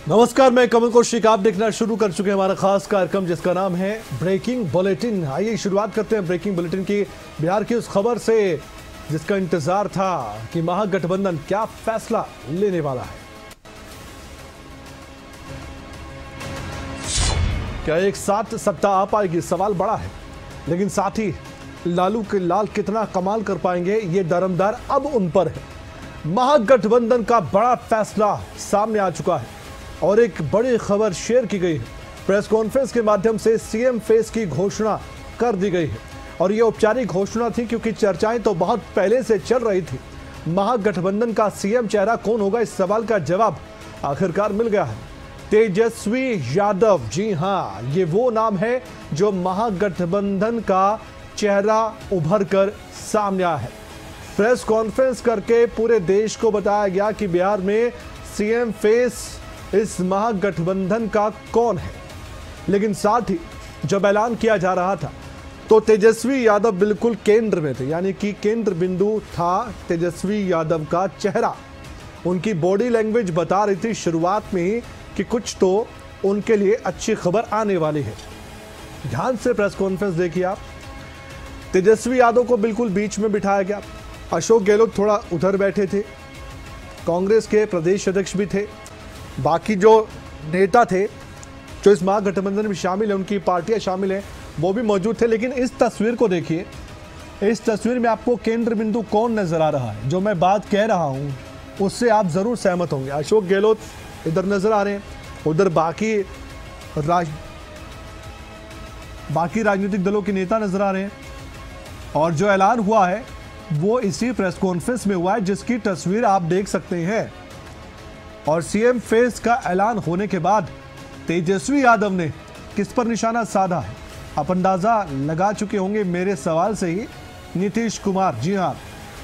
नमस्कार, मैं कमल कौशिक। आप देखना शुरू कर चुके हैं हमारा खास कार्यक्रम जिसका नाम है ब्रेकिंग बुलेटिन। आइए शुरुआत करते हैं ब्रेकिंग बुलेटिन की बिहार की उस खबर से जिसका इंतजार था कि महागठबंधन क्या फैसला लेने वाला है। क्या एक साथ सत्ता आ पाएगी, सवाल बड़ा है, लेकिन साथ ही लालू के लाल कितना कमाल कर पाएंगे ये दरमदार अब उन पर है। महागठबंधन का बड़ा फैसला सामने आ चुका है और एक बड़ी खबर शेयर की गई है। प्रेस कॉन्फ्रेंस के माध्यम से सीएम फेस की घोषणा कर दी गई है और यह औपचारिक घोषणा थी क्योंकि चर्चाएं तो बहुत पहले से चल रही थी। महागठबंधन का सीएम चेहरा कौन होगा, इस सवाल का जवाब आखिरकार मिल गया है। तेजस्वी यादव, जी हां, ये वो नाम है जो महागठबंधन का चेहरा उभर कर सामने आया है। प्रेस कॉन्फ्रेंस करके पूरे देश को बताया गया कि बिहार में सीएम फेस इस महागठबंधन का कौन है। लेकिन साथ ही जब ऐलान किया जा रहा था तो तेजस्वी यादव बिल्कुल केंद्र में थे, यानी कि केंद्र बिंदु था तेजस्वी यादव का चेहरा। उनकी बॉडी लैंग्वेज बता रही थी शुरुआत में ही कि कुछ तो उनके लिए अच्छी खबर आने वाली है। ध्यान से प्रेस कॉन्फ्रेंस देखिए आप। तेजस्वी यादव को बिल्कुल बीच में बिठाया गया। अशोक गहलोत थोड़ा उधर बैठे थे, कांग्रेस के प्रदेश अध्यक्ष भी थे, बाकी जो नेता थे जो इस महागठबंधन में शामिल है, उनकी पार्टियां शामिल हैं, वो भी मौजूद थे। लेकिन इस तस्वीर को देखिए, इस तस्वीर में आपको केंद्र बिंदु कौन नजर आ रहा है। जो मैं बात कह रहा हूं उससे आप जरूर सहमत होंगे। अशोक गहलोत इधर नजर आ रहे हैं, उधर बाकी राजनीतिक दलों के नेता नजर आ रहे हैं और जो ऐलान हुआ है वो इसी प्रेस कॉन्फ्रेंस में हुआ है जिसकी तस्वीर आप देख सकते हैं। और सीएम फेस का ऐलान होने के बाद तेजस्वी यादव ने किस पर निशाना साधा है आप अंदाजा लगा चुके होंगे मेरे सवाल से ही। नीतीश कुमार, जी हां,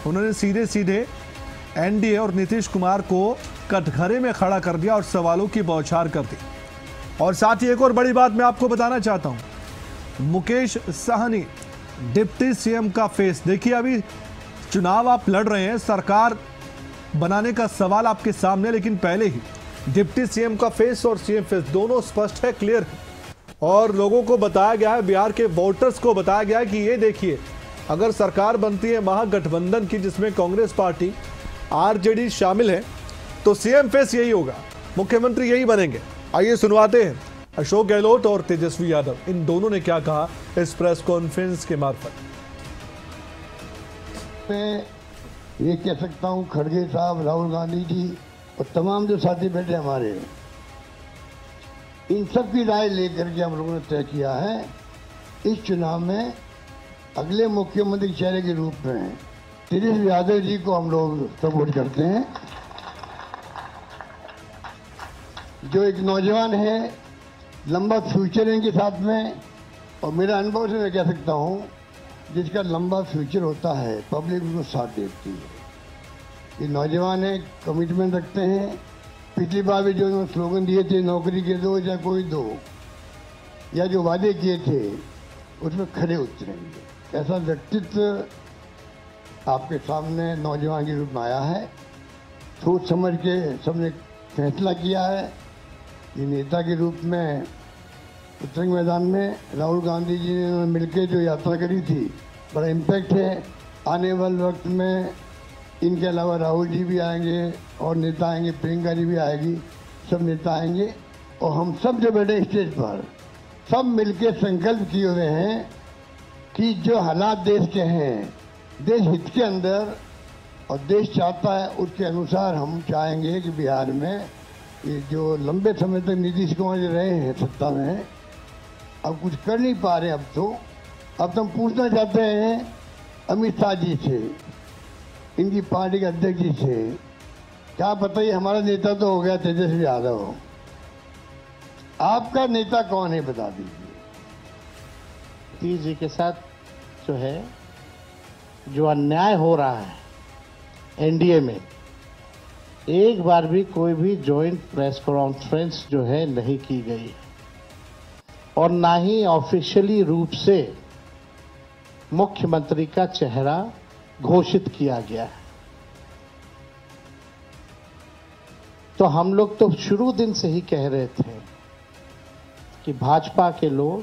उन्होंने सीधे सीधे एनडीए और नीतीश कुमार को कटघरे में खड़ा कर दिया और सवालों की बौछार कर दी। और साथ ही एक और बड़ी बात मैं आपको बताना चाहता हूं, मुकेश साहनी डिप्टी सीएम का फेस। देखिए, अभी चुनाव आप लड़ रहे हैं, सरकार बनाने का सवाल आपके सामने, लेकिन पहले ही डिप्टी सीएम का फेस और सीएम फेस दोनों स्पष्ट है, क्लियर है। और लोगों को बताया गया है, बिहार के वोटर्स को बताया गया है कि ये देखिए, अगर सरकार बनती है महागठबंधन की जिसमें कांग्रेस पार्टी आरजेडी शामिल है तो सीएम फेस यही होगा, मुख्यमंत्री यही बनेंगे। आइए सुनवाते हैं अशोक गहलोत और तेजस्वी यादव, इन दोनों ने क्या कहा इस प्रेस कॉन्फ्रेंस के मार्फत। ये कह सकता हूँ, खड़गे साहब, राहुल गांधी जी और तमाम जो साथी बैठे हमारे, इन सब की राय लेकर के हम लोगों ने तय किया है इस चुनाव में अगले मुख्यमंत्री के चेहरे के रूप में तेजस्वी यादव जी को हम लोग सपोर्ट करते हैं, जो एक नौजवान है, लंबा फ्यूचर है इनके साथ में। और मेरा अनुभव से मैं कह सकता हूँ, जिसका लंबा फ्यूचर होता है पब्लिक उसको साथ देती है। ये नौजवान है, कमिटमेंट रखते हैं। पिछली बार भी जो उन्होंने स्लोगन दिए थे, नौकरी के दो या कोई दो, या जो वादे किए थे उसमें खरे उतरेंगे। ऐसा व्यक्तित्व आपके सामने नौजवान के रूप में आया है। सोच समझ के सबने फैसला किया है कि नेता के रूप में उतरंग मैदान में राहुल गांधी जी ने मिलकर जो यात्रा करी थी, बड़ा इम्पैक्ट है। आने वाले वक्त में इनके अलावा राहुल जी भी आएंगे और नेता आएंगे, प्रियंका जी भी आएगी, सब नेता आएंगे और हम सब जो बैठे स्टेज पर सब मिलकर संकल्प किए हुए हैं कि जो हालात देश के हैं, देश हित के अंदर और देश चाहता है उसके अनुसार हम चाहेंगे कि बिहार में ये जो लंबे समय तक नीतीश कुमार जी रहे हैं सत्ता में, अब कुछ कर नहीं पा रहे। अब तो हम पूछना चाहते हैं अमित शाह जी से, इनकी पार्टी के अध्यक्ष जी से, क्या बताइए, हमारा नेता तो हो गया तेजस्वी यादव, आपका नेता कौन है बता दीजिए। नीतीश जी के साथ जो है, जो अन्याय हो रहा है एनडीए में, एक बार भी कोई भी जॉइंट प्रेस कॉन्फ्रेंस जो है नहीं की गई और ना ही ऑफिशियली रूप से मुख्यमंत्री का चेहरा घोषित किया गया है। तो हम लोग तो शुरू दिन से ही कह रहे थे कि भाजपा के लोग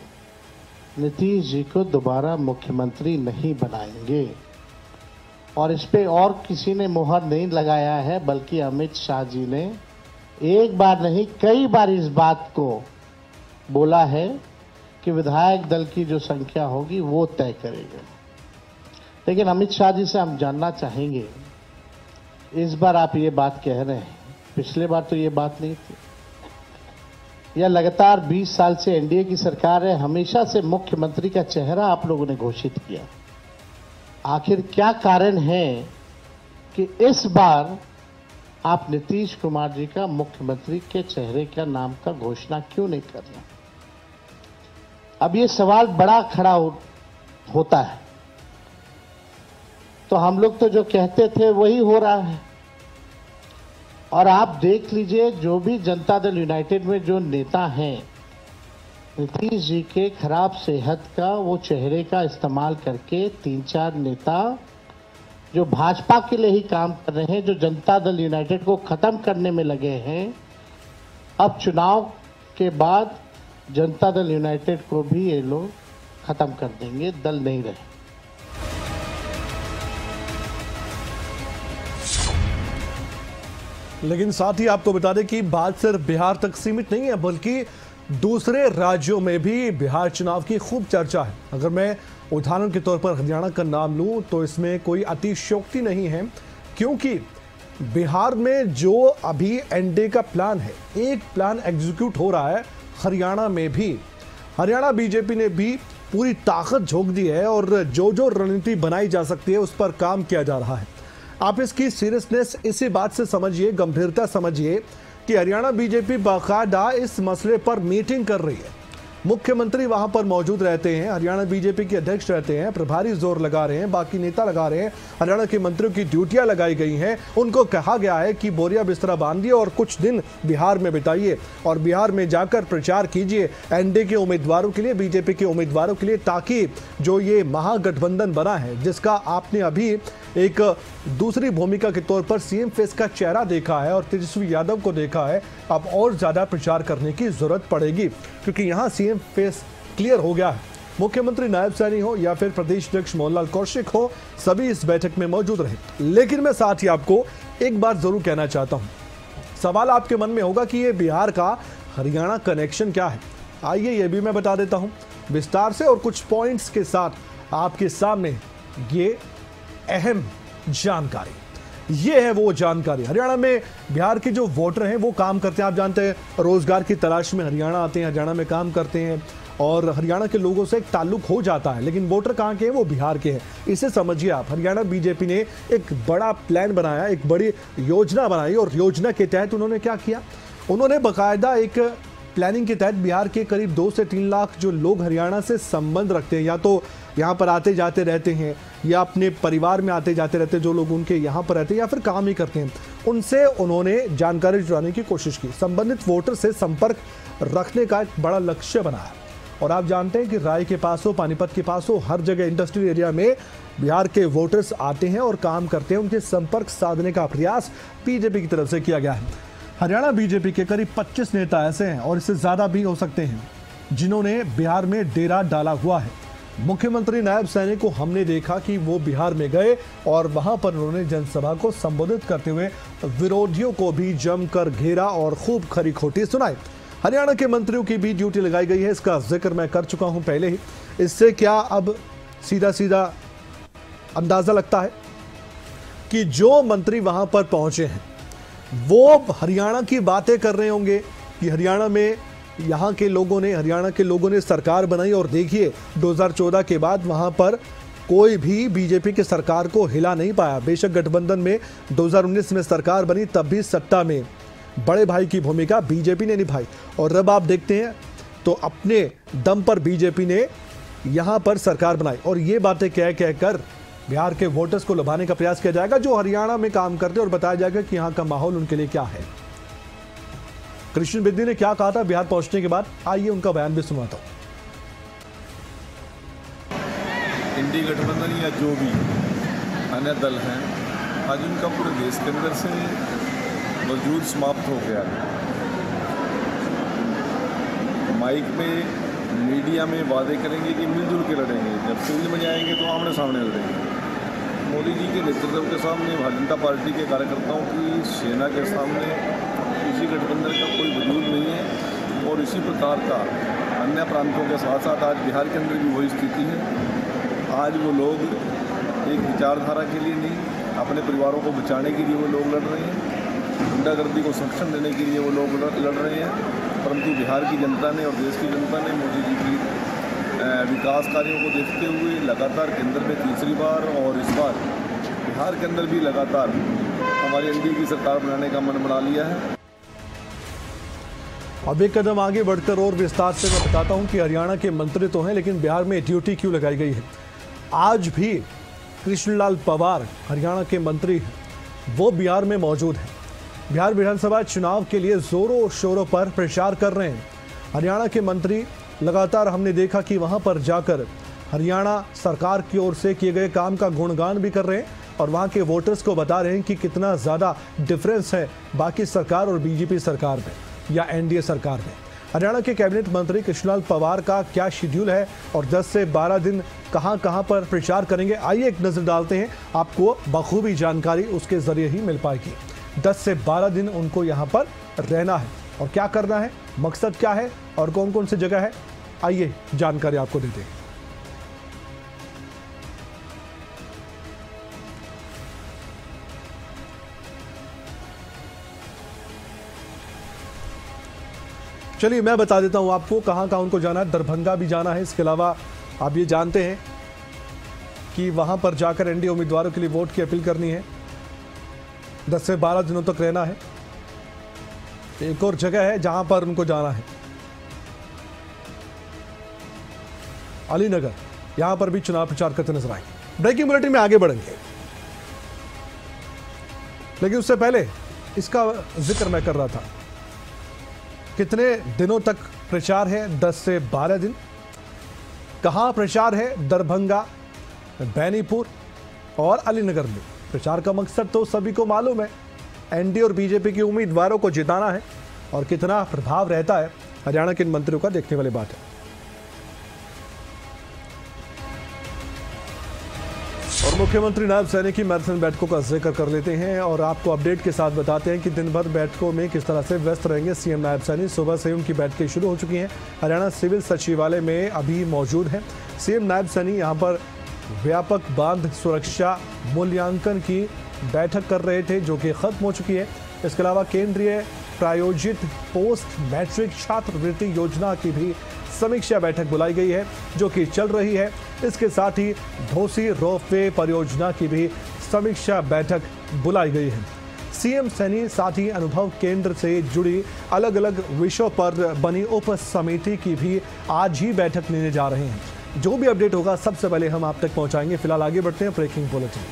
नीतीश जी को दोबारा मुख्यमंत्री नहीं बनाएंगे, और इस पे और किसी ने मुहर नहीं लगाया है, बल्कि अमित शाह जी ने एक बार नहीं कई बार इस बात को बोला है कि विधायक दल की जो संख्या होगी वो तय करेगा। लेकिन अमित शाह जी से हम जानना चाहेंगे, इस बार आप ये बात कह रहे हैं, पिछले बार तो ये बात नहीं थी। यह लगातार 20 साल से एनडीए की सरकार है, हमेशा से मुख्यमंत्री का चेहरा आप लोगों ने घोषित किया। आखिर क्या कारण है कि इस बार आप नीतीश कुमार जी का मुख्यमंत्री के चेहरे का नाम का घोषणा क्यों नहीं कर रहे? अब ये सवाल बड़ा खड़ा होता है। तो हम लोग तो जो कहते थे वही हो रहा है। और आप देख लीजिए, जो भी जनता दल यूनाइटेड में जो नेता हैं, नीतीश जी के खराब सेहत का वो चेहरे का इस्तेमाल करके 3-4 नेता जो भाजपा के लिए ही काम कर रहे हैं, जो जनता दल यूनाइटेड को खत्म करने में लगे हैं, अब चुनाव के बाद जनता दल यूनाइटेड को भी ये लोग खत्म कर देंगे, दल नहीं रहे। लेकिन साथ ही आपको बता दें कि बात सिर्फ बिहार तक सीमित नहीं है, बल्कि दूसरे राज्यों में भी बिहार चुनाव की खूब चर्चा है। अगर मैं उदाहरण के तौर पर हरियाणा का नाम लूं तो इसमें कोई अतिशयोक्ति नहीं है, क्योंकि बिहार में जो अभी एनडीए का प्लान है, एक प्लान एग्जीक्यूट हो रहा है हरियाणा में भी। हरियाणा बीजेपी ने भी पूरी ताकत झोंक दी है और जो जो रणनीति बनाई जा सकती है उस पर काम किया जा रहा है। आप इसकी सीरियसनेस इसी बात से समझिए, गंभीरता समझिए कि हरियाणा बीजेपी बाकायदा इस मसले पर मीटिंग कर रही है। मुख्यमंत्री वहां पर मौजूद रहते हैं, हरियाणा बीजेपी के अध्यक्ष रहते हैं, प्रभारी जोर लगा रहे हैं, बाकी नेता लगा रहे हैं, हरियाणा के मंत्रियों की ड्यूटियां लगाई गई हैं। उनको कहा गया है कि बोरिया बिस्तरा बांधिए और कुछ दिन बिहार में बिताइए और बिहार में जाकर प्रचार कीजिए एनडीए के उम्मीदवारों के लिए, बीजेपी के उम्मीदवारों के लिए, ताकि जो ये महागठबंधन बना है, जिसका आपने अभी एक दूसरी भूमिका के तौर पर सीएम फेस का चेहरा देखा है और तेजस्वी यादव को देखा है, अब और ज्यादा प्रचार करने की जरूरत पड़ेगी, क्योंकि यहां सीएम फेस क्लियर हो गया है। मुख्यमंत्री नायब सैनी हो या फिर प्रदेश अध्यक्ष मोहनलाल कौशिक हो, सभी इस बैठक में मौजूद रहे। लेकिन मैं साथ ही आपको एक बात जरूर कहना चाहता हूं। सवाल आपके मन में होगा कि ये बिहार का हरियाणा कनेक्शन क्या है। आइए ये भी मैं बता देता हूं विस्तार से और कुछ पॉइंट्स के साथ आपके सामने ये अहम जानकारी। ये है वो जानकारी। हरियाणा में बिहार के जो वोटर हैं वो काम करते हैं, आप जानते हैं, रोजगार की तलाश में हरियाणा आते हैं, हरियाणा में काम करते हैं और हरियाणा के लोगों से एक ताल्लुक हो जाता है। लेकिन वोटर कहाँ के हैं? वो बिहार के हैं। इसे समझिए आप। हरियाणा बीजेपी ने एक बड़ा प्लान बनाया, एक बड़ी योजना बनाई और योजना के तहत उन्होंने क्या किया? उन्होंने बाकायदा एक प्लानिंग के तहत बिहार के करीब 2 से 3 लाख जो लोग हरियाणा से संबंध रखते हैं, या तो यहाँ पर आते जाते रहते हैं या अपने परिवार में आते जाते रहते हैं, जो लोग उनके यहाँ पर रहते हैं या फिर काम ही करते हैं, उनसे उन्होंने जानकारी जुटाने की कोशिश की। संबंधित वोटर से संपर्क रखने का एक बड़ा लक्ष्य बनाया। और आप जानते हैं कि राय के पास हो, पानीपत के पास हो, हर जगह इंडस्ट्रियल एरिया में बिहार के वोटर्स आते हैं और काम करते हैं। उनके संपर्क साधने का प्रयास बीजेपी की तरफ से किया गया है। हरियाणा बीजेपी के करीब 25 नेता ऐसे हैं और इससे ज्यादा भी हो सकते हैं जिन्होंने बिहार में डेरा डाला हुआ है। मुख्यमंत्री नायब सैनी को हमने देखा कि वो बिहार में गए और वहां पर उन्होंने जनसभा को संबोधित करते हुए विरोधियों को भी जमकर घेरा और खूब खरी खोटी सुनाई। हरियाणा के मंत्रियों की भी ड्यूटी लगाई गई है, इसका जिक्र मैं कर चुका हूं पहले ही। इससे क्या अब सीधा सीधा अंदाजा लगता है कि जो मंत्री वहां पर पहुंचे हैं वो हरियाणा की बातें कर रहे होंगे कि हरियाणा में यहाँ के लोगों ने सरकार बनाई और देखिए 2014 के बाद वहाँ पर कोई भी बीजेपी की सरकार को हिला नहीं पाया। बेशक गठबंधन में 2019 में सरकार बनी, तब भी सत्ता में बड़े भाई की भूमिका बीजेपी ने निभाई और अब आप देखते हैं तो अपने दम पर बीजेपी ने यहाँ पर सरकार बनाई। और ये बातें कह कर बिहार के वोटर्स को लुभाने का प्रयास किया जाएगा जो हरियाणा में काम करते हैं और बताया जाएगा कि यहाँ का माहौल उनके लिए क्या है। कृष्ण बेदी ने क्या कहा था बिहार पहुंचने के बाद, आइए उनका बयान भी सुनाता हूं। इंडी गठबंधन या जो भी अन्य दल हैं, आज उनका पूरे देश के अंदर से वजूद समाप्त हो गया है। माइक में, मीडिया में वादे करेंगे कि मिलजुल के लड़ेंगे, जब फील्ड में जाएंगे तो आमने सामने लड़ेंगे। मोदी जी के नेतृत्व के सामने भारतीय जनता पार्टी के कार्यकर्ताओं की सेना के सामने किसी गठबंधन का कोई वजूद नहीं है। और इसी प्रकार का अन्य प्रांतों के साथ साथ आज बिहार के अंदर भी वही स्थिति है। आज वो लोग एक विचारधारा के लिए नहीं, अपने परिवारों को बचाने के लिए वो लोग लड़ रहे हैं, गुंडागर्दी को संरक्षण देने के लिए वो लोग लड़ रहे हैं। परंतु बिहार की जनता ने और देश की जनता ने मोदी जी की विकास कार्यों को देखते हुए लगातार केंद्र में तीसरी बार और इस बार बिहार के अंदर भी लगातार हमारी एनडीए की सरकार बनाने का मन बना लिया है। अब एक कदम आगे बढ़कर और विस्तार से मैं बताता हूं कि हरियाणा के मंत्री तो हैं, लेकिन बिहार में ड्यूटी क्यों लगाई गई है। आज भी कृष्णलाल पंवार हरियाणा के मंत्री हैं, वो बिहार में मौजूद हैं। बिहार विधानसभा चुनाव के लिए जोरों शोरों पर प्रचार कर रहे हैं। हरियाणा के मंत्री लगातार हमने देखा कि वहां पर जाकर हरियाणा सरकार की ओर से किए गए काम का गुणगान भी कर रहे हैं और वहां के वोटर्स को बता रहे हैं कि कितना ज़्यादा डिफरेंस है बाकी सरकार और बीजेपी सरकार में या एनडीए सरकार में। हरियाणा के कैबिनेट मंत्री कृष्णलाल पंवार का क्या शेड्यूल है और 10 से 12 दिन कहां पर प्रचार करेंगे, आइए एक नज़र डालते हैं। आपको बखूबी जानकारी उसके जरिए ही मिल पाएगी। 10 से 12 दिन उनको यहाँ पर रहना है और क्या करना है, मकसद क्या है और कौन कौन सी जगह है, आइए जानकारी आपको देते हैं। चलिए मैं बता देता हूं आपको कहां उनको जाना है। दरभंगा भी जाना है। इसके अलावा आप ये जानते हैं कि वहां पर जाकर एनडीए उम्मीदवारों के लिए वोट की अपील करनी है। 10 से 12 दिनों तक रहना है। एक और जगह है जहां पर उनको जाना है, अलीनगर। यहां पर भी चुनाव प्रचार करते नजर आएंगे। ब्रेकिंग बुलेटिन में आगे बढ़ेंगे, लेकिन उससे पहले इसका जिक्र मैं कर रहा था। कितने दिनों तक प्रचार है? 10 से 12 दिन। कहां प्रचार है? दरभंगा, बेनीपुर और अलीनगर में। प्रचार का मकसद तो सभी को मालूम है, एनडीए और बीजेपी के उम्मीदवारों को जिताना है। और कितना प्रभाव रहता है हरियाणा के इन मंत्रियों का, देखने वाली बात है। और मुख्यमंत्री नायब सैनी की मैराथन बैठकों का जिक्र कर लेते हैं और आपको अपडेट के साथ बताते हैं कि दिन भर बैठकों में किस तरह से व्यस्त रहेंगे सीएम नायब सैनी। सुबह से उनकी बैठकें शुरू हो चुकी हैं। हरियाणा सिविल सचिवालय में अभी मौजूद हैं सीएम नायब सैनी। यहाँ पर व्यापक बांध सुरक्षा मूल्यांकन की बैठक कर रहे थे, जो कि खत्म हो चुकी है। इसके अलावा केंद्रीय प्रायोजित पोस्ट मैट्रिक छात्रवृत्ति योजना की भी समीक्षा बैठक बुलाई गई है, जो कि चल रही है। इसके साथ ही धोसी रोपवे परियोजना की भी समीक्षा बैठक बुलाई गई है। सीएम सैनी साथ ही अनुभव केंद्र से जुड़ी अलग अलग विषयों पर बनी उप समिति की भी आज ही बैठक लेने जा रहे हैं। जो भी अपडेट होगा सबसे पहले हम आप तक पहुंचाएंगे। फिलहाल आगे बढ़ते हैं ब्रेकिंग बुलेटिन।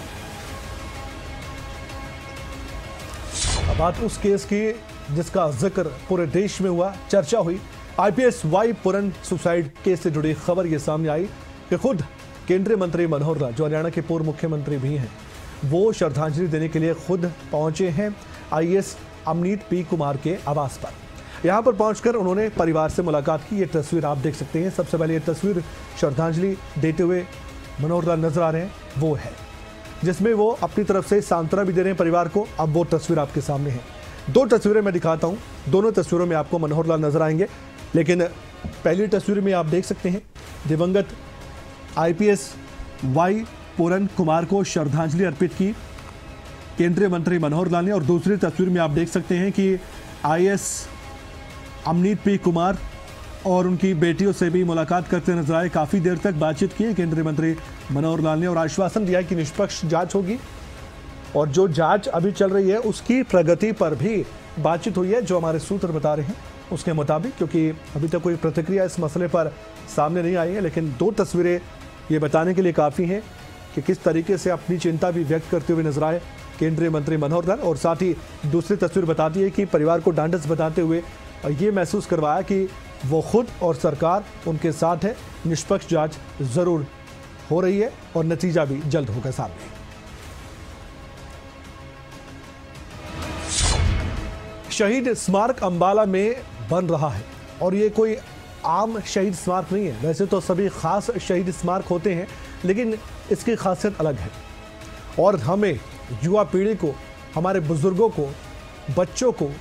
अब बात उस केस की जिसका जिक्र पूरे देश में हुआ, चर्चा हुई। आईपीएस वाई पुरन सुसाइड केस से जुड़ी खबर ये सामने आई कि खुद केंद्रीय मंत्री मनोहर लाल, जो हरियाणा के पूर्व मुख्यमंत्री भी हैं, वो श्रद्धांजलि देने के लिए खुद पहुंचे हैं आईएएस अमनीत पी कुमार के आवास पर। यहां पर पहुंचकर उन्होंने परिवार से मुलाकात की। ये तस्वीर आप देख सकते हैं। सबसे पहले ये तस्वीर श्रद्धांजलि देते हुए मनोहर लाल नजर आ रहे हैं, वो है जिसमें वो अपनी तरफ से सांत्वना भी दे रहे हैं परिवार को। अब वो तस्वीर आपके सामने है। 2 तस्वीरें मैं दिखाता हूं। दोनों तस्वीरों में आपको मनोहर लाल नजर आएंगे, लेकिन पहली तस्वीर में आप देख सकते हैं दिवंगत आईपीएस वाई पुरन कुमार को श्रद्धांजलि अर्पित की केंद्रीय मंत्री मनोहर लाल ने। और दूसरी तस्वीर में आप देख सकते हैं कि आईएएस अमनीत पी कुमार और उनकी बेटियों से भी मुलाकात करते नजर आए। काफ़ी देर तक बातचीत की है केंद्रीय मंत्री मनोहर लाल ने और आश्वासन दिया कि निष्पक्ष जांच होगी। और जो जांच अभी चल रही है उसकी प्रगति पर भी बातचीत हुई है, जो हमारे सूत्र बता रहे हैं उसके मुताबिक, क्योंकि अभी तक कोई प्रतिक्रिया इस मसले पर सामने नहीं आई है। लेकिन 2 तस्वीरें ये बताने के लिए काफ़ी हैं कि किस तरीके से अपनी चिंता भी व्यक्त करते हुए नजर आए केंद्रीय मंत्री मनोहर लाल। और साथ ही दूसरी तस्वीर बताती है कि परिवार को ढांढस बताते हुए ये महसूस करवाया कि वो खुद और सरकार उनके साथ है। निष्पक्ष जांच ज़रूर हो रही है और नतीजा भी जल्द होगा सामने। शहीद स्मारक अंबाला में बन रहा है और ये कोई आम शहीद स्मारक नहीं है। वैसे तो सभी खास शहीद स्मारक होते हैं, लेकिन इसकी खासियत अलग है और हमें युवा पीढ़ी को, हमारे बुजुर्गों को, बच्चों को,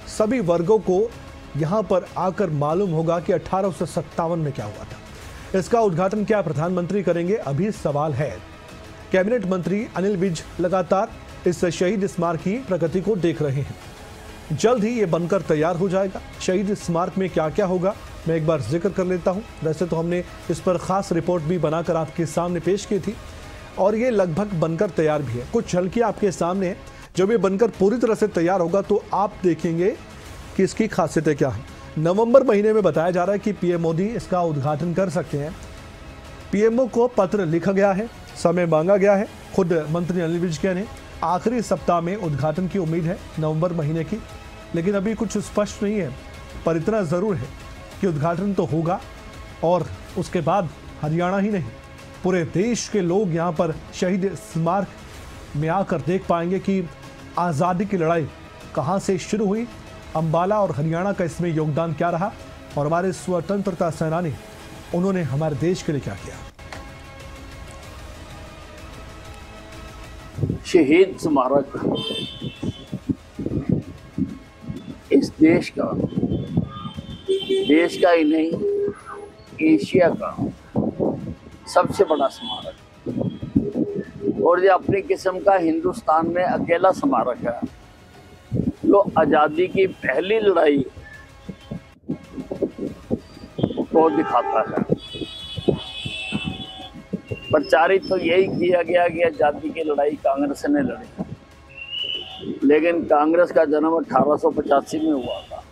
सभी वर्गों को यहाँ पर आकर मालूम होगा कि 1857 में क्या हुआ था। इसका उद्घाटन क्या प्रधानमंत्री करेंगे, अभी सवाल है। कैबिनेट मंत्री अनिल विज लगातार इस शहीद स्मारक की प्रगति को देख रहे हैं। जल्द ही ये बनकर तैयार हो जाएगा। शहीद स्मारक में क्या क्या होगा मैं एक बार जिक्र कर लेता हूँ। वैसे तो हमने इस पर खास रिपोर्ट भी बनाकर आपके सामने पेश की थी और ये लगभग बनकर तैयार भी है। कुछ झलकियाँ आपके सामने हैं। जब ये बनकर पूरी तरह से तैयार होगा तो आप देखेंगे कि इसकी खासियतें क्या हैं। नवंबर महीने में बताया जा रहा है कि पीएम मोदी इसका उद्घाटन कर सकते हैं। पीएमओ को पत्र लिखा गया है, समय मांगा गया है। खुद मंत्री अनिल विज ने आखिरी सप्ताह में उद्घाटन की उम्मीद है, नवंबर महीने की, लेकिन अभी कुछ स्पष्ट नहीं है। पर इतना ज़रूर है कि उद्घाटन तो होगा और उसके बाद हरियाणा ही नहीं, पूरे देश के लोग यहाँ पर शहीद स्मारक में आकर देख पाएंगे कि आज़ादी की लड़ाई कहाँ से शुरू हुई, अंबाला और हरियाणा का इसमें योगदान क्या रहा और हमारे स्वतंत्रता सेनानी उन्होंने हमारे देश के लिए क्या किया। शहीद स्मारक इस देश का ही नहीं, एशिया का सबसे बड़ा स्मारक और ये अपनी किस्म का हिंदुस्तान में अकेला स्मारक है जो आज़ादी की पहली लड़ाई को दिखाता है। प्रचारित तो यही किया गया कि आज़ादी की लड़ाई कांग्रेस ने लड़ी, लेकिन कांग्रेस का जन्म 1885 में हुआ था।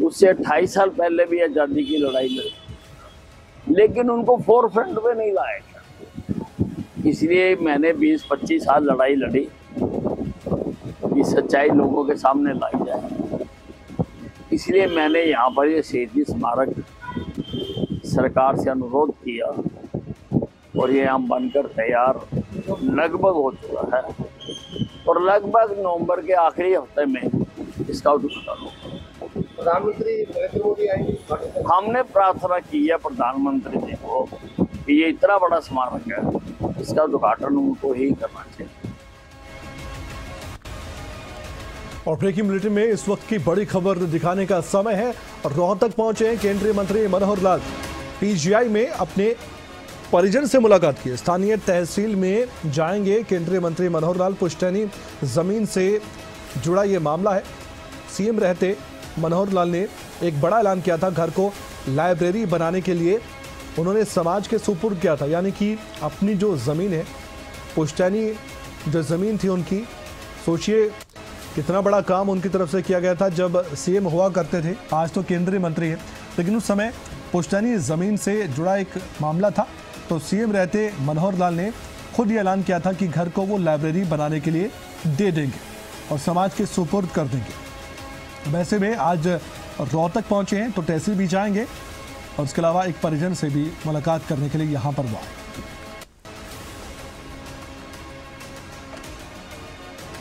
उससे 28 साल पहले भी आज़ादी की लड़ाई लड़ी, लेकिन उनको फोर फ्रंट पे नहीं लाया गया। इसलिए मैंने 20-25 साल लड़ाई लड़ी कि सच्चाई लोगों के सामने लाई जाए। इसलिए मैंने यहाँ पर ये शहीदी स्मारक सरकार से अनुरोध किया और ये हम बनकर तैयार लगभग हो चुका है और लगभग नवंबर के आखिरी हफ्ते में इसका उद्घाटन होगा। प्रधानमंत्री नरेंद्र मोदी आएंगे। हमने प्रार्थना की है प्रधानमंत्री जी को कि ये इतना बड़ा स्मारक है, इसका उद्घाटन उनको ही करना चाहिए। और ब्रेकिंग बुलेटिन में इस वक्त की बड़ी खबर दिखाने का समय है। रोहतक पहुंचे केंद्रीय मंत्री मनोहर लाल। पीजीआई में अपने परिजन से मुलाकात की। स्थानीय तहसील में जाएंगे केंद्रीय मंत्री मनोहर लाल। पुश्तैनी जमीन से जुड़ा ये मामला है। सीएम रहते मनोहर लाल ने एक बड़ा ऐलान किया था। घर को लाइब्रेरी बनाने के लिए उन्होंने समाज के सुपुर्द किया था, यानी कि अपनी जो ज़मीन है, पुश्तैनी जो ज़मीन थी उनकी, सोचिए कितना बड़ा काम उनकी तरफ से किया गया था जब सीएम हुआ करते थे। आज तो केंद्रीय मंत्री है, लेकिन उस समय पुश्तैनी ज़मीन से जुड़ा एक मामला था। तो सीएम रहते मनोहर लाल ने खुद ये ऐलान किया था कि घर को वो लाइब्रेरी बनाने के लिए दे देंगे और समाज के सुपुर्द कर देंगे। वैसे में आज रोहतक पहुंचे हैं तो तहसील भी जाएंगे और उसके अलावा एक परिजन से भी मुलाकात करने के लिए यहाँ पर वो आए।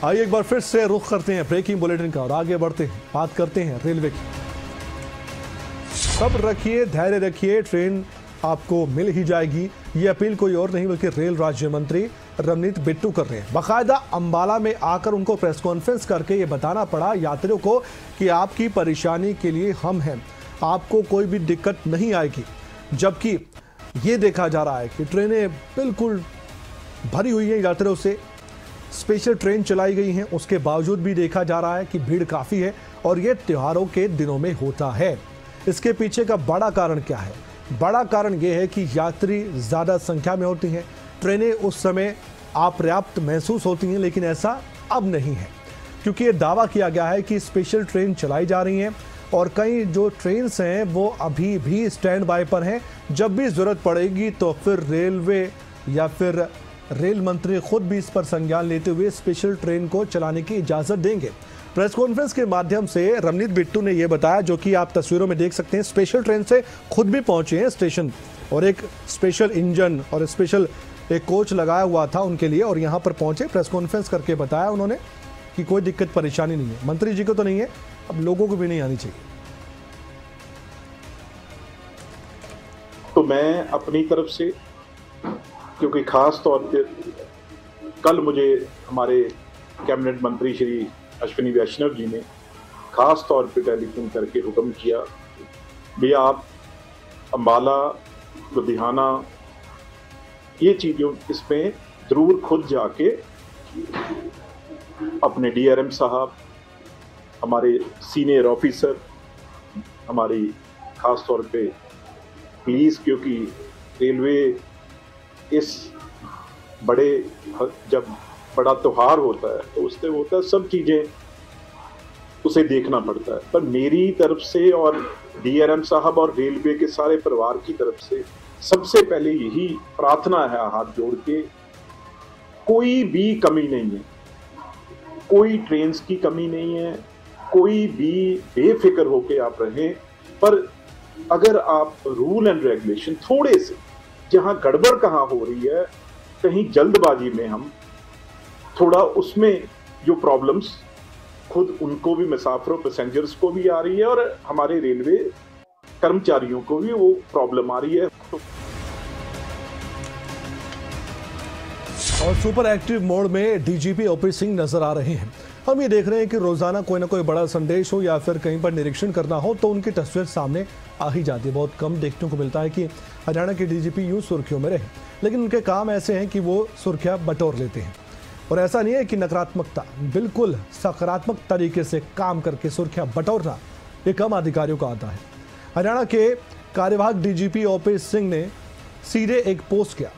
आइए एक बार फिर से रुख करते हैं ब्रेकिंग बुलेटिन का और आगे बढ़ते हैं, बात करते हैं रेलवे की। सब रखिए, धैर्य रखिए, ट्रेन आपको मिल ही जाएगी। ये अपील कोई और नहीं बल्कि रेल राज्य मंत्री रवनीत बिट्टू कर रहे हैं। बाकायदा अंबाला में आकर उनको प्रेस कॉन्फ्रेंस करके ये बताना पड़ा यात्रियों को कि आपकी परेशानी के लिए हम हैं, आपको कोई भी दिक्कत नहीं आएगी। जबकि ये देखा जा रहा है कि ट्रेनें बिल्कुल भरी हुई हैं यात्रियों से, स्पेशल ट्रेन चलाई गई हैं, उसके बावजूद भी देखा जा रहा है कि भीड़ काफ़ी है और ये त्योहारों के दिनों में होता है। इसके पीछे का बड़ा कारण क्या है? बड़ा कारण ये है कि यात्री ज़्यादा संख्या में होती हैं, ट्रेनें उस समय अपर्याप्त महसूस होती हैं, लेकिन ऐसा अब नहीं है क्योंकि ये दावा किया गया है कि स्पेशल ट्रेन चलाई जा रही हैं और कई जो ट्रेन्स हैं वो अभी भी स्टैंड बाय पर हैं। जब भी ज़रूरत पड़ेगी तो फिर रेलवे या फिर रेल मंत्री खुद भी इस पर संज्ञान लेते हुए स्पेशल ट्रेन को चलाने की इजाज़त देंगे। प्रेस कॉन्फ्रेंस के माध्यम से रवनीत बिट्टू ने यह बताया, जो कि आप तस्वीरों में देख सकते हैं। स्पेशल ट्रेन से खुद भी पहुंचे हैं स्टेशन और एक स्पेशल इंजन और स्पेशल एक कोच लगाया हुआ था उनके लिए और यहां पर पहुंचे। प्रेस कॉन्फ्रेंस करके बताया उन्होंने कि कोई दिक्कत परेशानी नहीं है। मंत्री जी को तो नहीं है, अब लोगों को भी नहीं आनी चाहिए। तो मैं अपनी तरफ से, क्योंकि खास तौर पे कल मुझे हमारे कैबिनेट मंत्री श्री अश्विनी वैष्णव जी ने खास तौर पे टेलीफोन करके हुक्म किया, भैया आप अम्बाला, लुधियाना, ये चीज़ों इसमें ज़रूर खुद जाके अपने डीआरएम साहब, हमारे सीनियर ऑफिसर, हमारी खास तौर पे पुलिस, क्योंकि रेलवे इस बड़े, जब बड़ा त्योहार होता है तो उससे होता है, सब चीज़ें उसे देखना पड़ता है। पर मेरी तरफ से और डीआरएम साहब और रेलवे के सारे परिवार की तरफ से सबसे पहले यही प्रार्थना है, हाथ जोड़ के, कोई भी कमी नहीं है, कोई ट्रेन्स की कमी नहीं है, कोई भी बेफिक्र होके आप रहें। पर अगर आप रूल एंड रेगुलेशन थोड़े से, जहां गड़बड़ कहाँ हो रही है, कहीं जल्दबाजी में हम थोड़ा, उसमें जो प्रॉब्लम्स खुद उनको भी, मुसाफिरों, पैसेंजर्स को भी आ रही है और हमारे रेलवे कर्मचारियों को भी वो प्रॉब्लम आ रही है। और सुपर एक्टिव मोड में डीजीपी ओपी सिंह नजर आ रहे हैं। हम ये देख रहे हैं कि रोजाना कोई ना कोई बड़ा संदेश हो या फिर कहीं पर निरीक्षण करना हो तो उनकी तस्वीर सामने आ ही जाती है। बहुत कम देखने को मिलता है कि हरियाणा के डीजीपी यूं सुर्खियों में रहे, लेकिन उनके काम ऐसे हैं कि वो सुर्खियां बटोर लेते हैं। और ऐसा नहीं है कि नकारात्मकता, बिल्कुल सकारात्मक तरीके से काम करके सुर्खियां बटोरना ये कम अधिकारियों का आता है। हरियाणा के कार्यवाहक डीजीपी ओपी सिंह ने सीधे एक पोस्ट किया।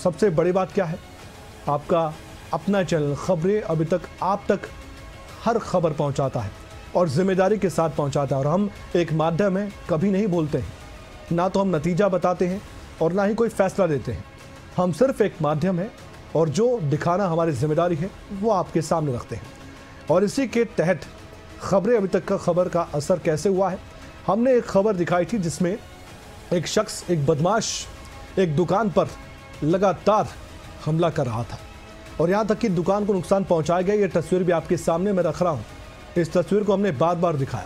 सबसे बड़ी बात क्या है, आपका अपना चैनल खबरें अभी तक आप तक हर खबर पहुंचाता है और जिम्मेदारी के साथ पहुंचाता है। और हम एक माध्यम है, कभी नहीं बोलते हैं, ना तो हम नतीजा बताते हैं और ना ही कोई फैसला देते हैं। हम सिर्फ एक माध्यम है और जो दिखाना हमारी जिम्मेदारी है वो आपके सामने रखते हैं। और इसी के तहत खबरें अभी तक का खबर का असर कैसे हुआ है, हमने एक खबर दिखाई थी जिसमें एक शख्स, एक बदमाश एक दुकान पर लगातार हमला कर रहा था और यहाँ तक कि दुकान को नुकसान पहुँचाया गया। ये तस्वीर भी आपके सामने मैं रख रहा हूँ। इस तस्वीर को हमने बार बार दिखाया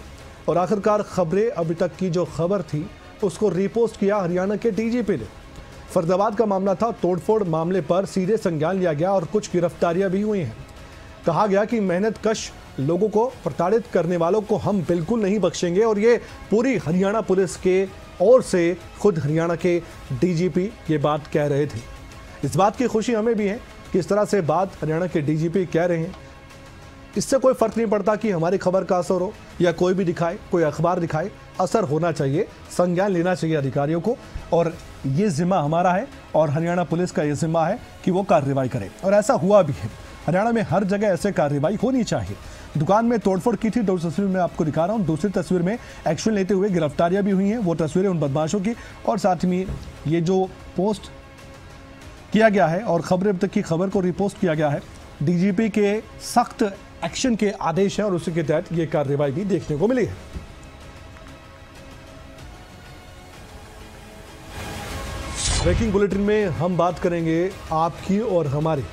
और आखिरकार खबरें अभी तक की जो खबर थी उसको रिपोस्ट किया हरियाणा के डीजीपी ने। फरीदाबाद का मामला था, तोड़फोड़ मामले पर सीधे संज्ञान लिया गया और कुछ गिरफ्तारियां भी हुई हैं। कहा गया कि मेहनत कश लोगों को प्रताड़ित करने वालों को हम बिल्कुल नहीं बख्शेंगे और ये पूरी हरियाणा पुलिस के ओर से खुद हरियाणा के डीजीपी ये बात कह रहे थे। इस बात की खुशी हमें भी है कि इस तरह से बात हरियाणा के डीजीपी कह रहे हैं। इससे कोई फर्क नहीं पड़ता कि हमारी खबर का असर हो या कोई भी दिखाए, कोई अखबार दिखाए, असर होना चाहिए, संज्ञान लेना चाहिए अधिकारियों को। और ये जिम्मा हमारा है और हरियाणा पुलिस का ये जिम्मा है कि वो कार्रवाई करे और ऐसा हुआ भी है। हरियाणा में हर जगह ऐसे कार्रवाई होनी चाहिए। दुकान में तोड़फोड़ की थी, दो तस्वीर मैं आपको दिखा रहा हूँ। दूसरी तस्वीर में एक्शन लेते हुए गिरफ्तारियां भी हुई हैं, वो तस्वीरें उन बदमाशों की। और साथ में ये जो पोस्ट किया गया है और खबरें अब तक की खबर को रिपोस्ट किया गया है, डीजीपी के सख्त एक्शन के आदेश हैं और उसी के तहत ये कार्रवाई भी देखने को मिली है। ब्रेकिंग बुलेटिन में हम बात करेंगे आपकी और हमारी,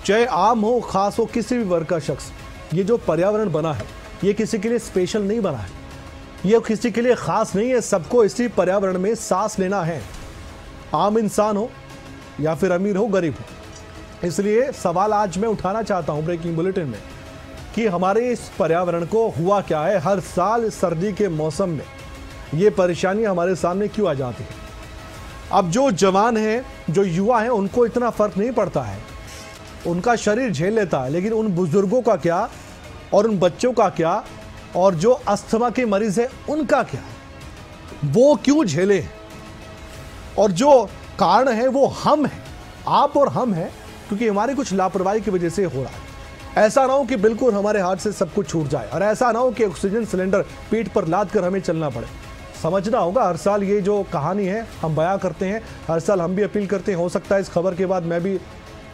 चाहे आम हो, खास हो, किसी भी वर्ग का शख्स। ये जो पर्यावरण बना है ये किसी के लिए स्पेशल नहीं बना है, ये किसी के लिए खास नहीं है। सबको इसी पर्यावरण में सांस लेना है, आम इंसान हो या फिर अमीर हो, गरीब हो। इसलिए सवाल आज मैं उठाना चाहता हूं ब्रेकिंग बुलेटिन में कि हमारे इस पर्यावरण को हुआ क्या है। हर साल सर्दी के मौसम में ये परेशानी हमारे सामने क्यों आ जाती है। अब जो जवान हैं, जो युवा हैं, उनको इतना फर्क नहीं पड़ता है, उनका शरीर झेल लेता है। लेकिन उन बुजुर्गों का क्या और उन बच्चों का क्या और जो अस्थमा के मरीज है उनका क्या, वो क्यों झेले। और जो कारण है वो हम हैं, आप और हम हैं, क्योंकि हमारी कुछ लापरवाही की वजह से हो रहा है। ऐसा ना हो कि बिल्कुल हमारे हाथ से सब कुछ छूट जाए और ऐसा ना हो कि ऑक्सीजन सिलेंडर पीठ पर लाद कर हमें चलना पड़े। समझना होगा, हर साल ये जो कहानी है हम बयां करते हैं, हर साल हम भी अपील करते हैं। हो सकता है इस खबर के बाद मैं भी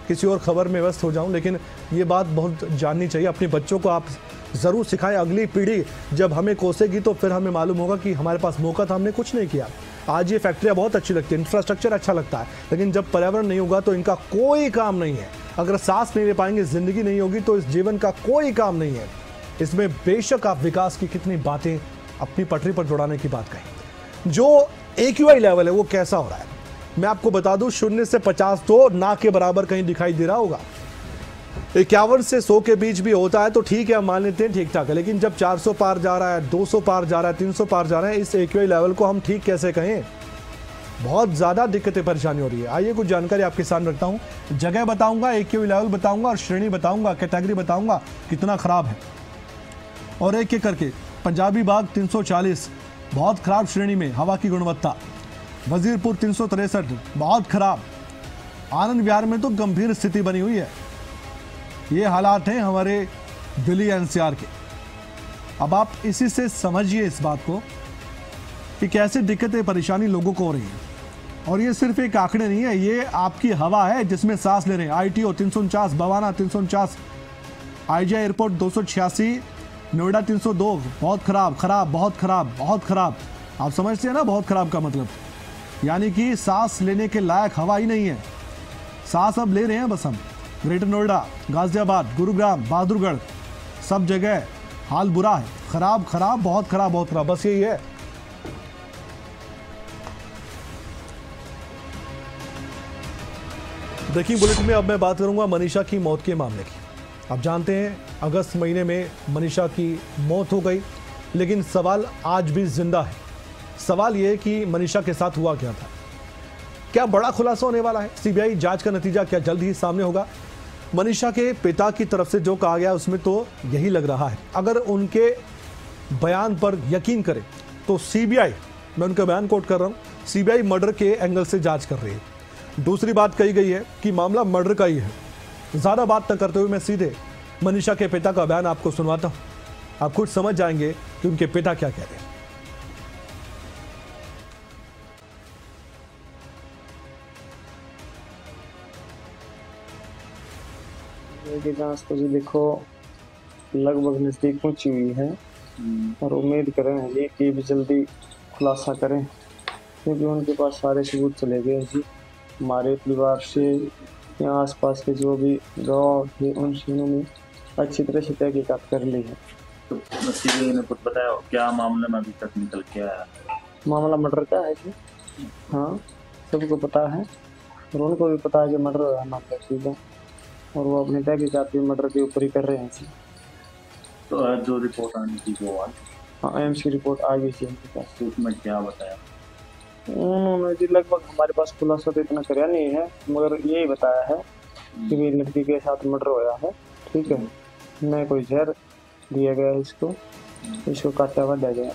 किसी और खबर में व्यस्त हो जाऊं, लेकिन ये बात बहुत जाननी चाहिए। अपने बच्चों को आप ज़रूर सिखाएं। अगली पीढ़ी जब हमें कोसेगी तो फिर हमें मालूम होगा कि हमारे पास मौका था, हमने कुछ नहीं किया। आज ये फैक्ट्रियाँ बहुत अच्छी लगती है, इंफ्रास्ट्रक्चर अच्छा लगता है, लेकिन जब पर्यावरण नहीं होगा तो इनका कोई काम नहीं है। अगर सांस नहीं ले पाएंगे, जिंदगी नहीं होगी, तो इस जीवन का कोई काम नहीं है। इसमें बेशक आप विकास की कितनी बातें अपनी पटरी पर दौड़ाने की बात कहें। जो AQI लेवल है वो कैसा हो रहा है मैं आपको बता दूं, 0 से 50 तो ना के बराबर कहीं दिखाई दे रहा होगा। 51 से 100 के बीच भी होता है तो ठीक है, हम मान लेते हैं ठीक ठाक है। लेकिन जब 400 पार जा रहा है, 200 पार जा रहा है, 300 पार जा रहा है, इस AQI लेवल को हम ठीक कैसे कहें? बहुत ज़्यादा दिक्कतें परेशानी हो रही है। आइए कुछ जानकारी आपके सामने रखता हूँ, जगह बताऊँगा, AQI लेवल बताऊँगा और श्रेणी बताऊँगा, कैटेगरी बताऊँगा कितना ख़राब है। और एक एक करके पंजाबी बाग 340 बहुत ख़राब श्रेणी में हवा की गुणवत्ता, वजीरपुर 363 बहुत ख़राब, आनंद विहार में तो गंभीर स्थिति बनी हुई है। ये हालात हैं हमारे दिल्ली NCR के। अब आप इसी से समझिए इस बात को कि कैसे दिक्कतें परेशानी लोगों को हो रही है। और ये सिर्फ एक आंकड़े नहीं है, ये आपकी हवा है जिसमें सांस ले रहे हैं। ITO 349, Bawana 349, IGI airport 286, Noida 302 बहुत खराब, खराब, बहुत खराब, बहुत खराब। आप समझते हैं ना बहुत खराब का मतलब, यानी कि सांस लेने के लायक हवा ही नहीं है। सांस अब ले रहे हैं बस हम। ग्रेटर नोएडा, गाजियाबाद, गुरुग्राम, बहादुरगढ़, सब जगह हाल बुरा है, खराब खराब, बहुत खराब, बहुत खराब, बस यही है। देखिए बुलेटिन में अब मैं बात करूंगा मनीषा की मौत के मामले की। आप जानते हैं अगस्त महीने में मनीषा की मौत हो गई, लेकिन सवाल आज भी जिंदा है। सवाल यह है कि मनीषा के साथ हुआ क्या था। क्या बड़ा खुलासा होने वाला है? CBI जांच का नतीजा क्या जल्द ही सामने होगा? मनीषा के पिता की तरफ से जो कहा गया उसमें तो यही लग रहा है, अगर उनके बयान पर यकीन करें तो CBI, मैं उनका बयान कोट कर रहा हूँ, CBI मर्डर के एंगल से जांच कर रही है। दूसरी बात कही गई है कि मामला मर्डर का ही है। ज़्यादा बात न करते हुए मैं सीधे मनीषा के पिता का बयान आपको सुनवाता हूँ, आप खुद समझ जाएंगे कि उनके पिता क्या कह रहे हैं। की जांच तो जी देखो लगभग नजदीक पहुंची हुई है और उम्मीद करें जी कि भी जल्दी खुलासा करें, क्योंकि उनके पास सारे सबूत चले गए जी। हमारे परिवार से या आसपास के जो भी गाँव थे उनसे उन्होंने अच्छी तरह से तहकीकात कर ली है। तो सीबीआई ने कुछ बताया क्या मामले में अभी तक निकल के आया? मामला मर्डर का है जी, हाँ सबको पता है और उनको भी पता है कि मर्डर हुआ मामला सीधा, और वो अपने तहकीकात भी मर्डर के ऊपर ही कर रहे हैं जी। तो जो रिपोर्ट आनी थी वो आज हाँ AIMS की रिपोर्ट आ गई थी उनके पास। तो उसमें क्या बताया उन्होंने जी? लगभग हमारे पास खुलासा तो इतना कराया नहीं है, मगर यही बताया है कि भी लड़की के साथ मर्डर हुआ है, ठीक है, मैं कोई जहर दिया गया है इसको काटा हुआ दिया गया।